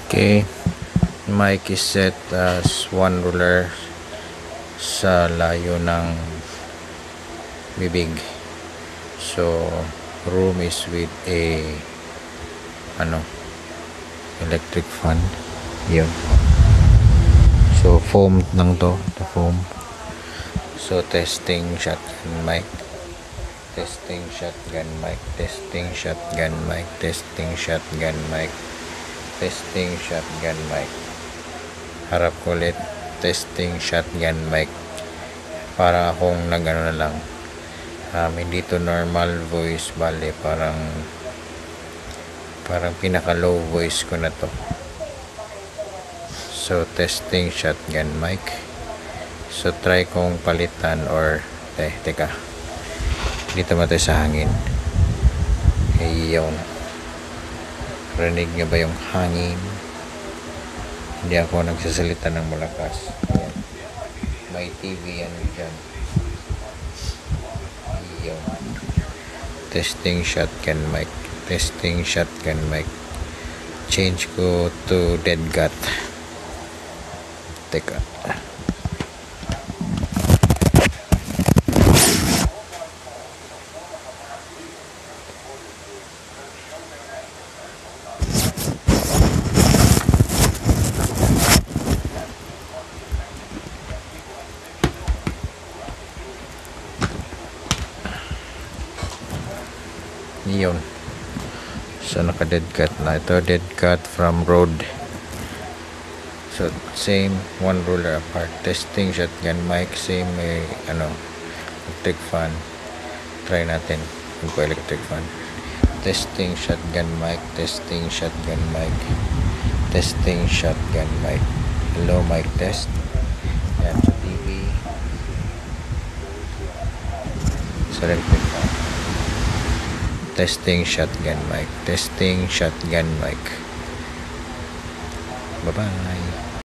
Okay, mic is set as 1 ruler sa layo ng bibig. So room is with a electric fan. Yun. So foam lang to, the foam. So testing shotgun mic. Testing shotgun mic. Testing shotgun mic. Testing shotgun mic. Testing shotgun mic. Harap ko ulit. Testing shotgun mic. Para akong nagano na lang. Hindi to normal voice, bale parang pinaka low voice ko na to. So testing shotgun mic. So try kong palitan or teka. Dito matay sa hangin. Ayun. Rinig nyo ba yung hangin? Hindi ako nagsasalita ng malakas. Ayan. May TV yan dyan. Ayun. Testing shotgun mic. Testing shotgun mic. Change ko to dead cat. Teka. Yun. So naka dead cut na ito, dead cut from road. So same, 1 ruler apart. Testing shotgun mic, same may electric fan. Try natin yung electric fan. Testing shotgun mic. Testing shotgun mic. Testing shotgun mic. Hello mic test. Yan sa TV. Sa electric fan. Testing shotgun mic. Testing shotgun mic. Bye-bye.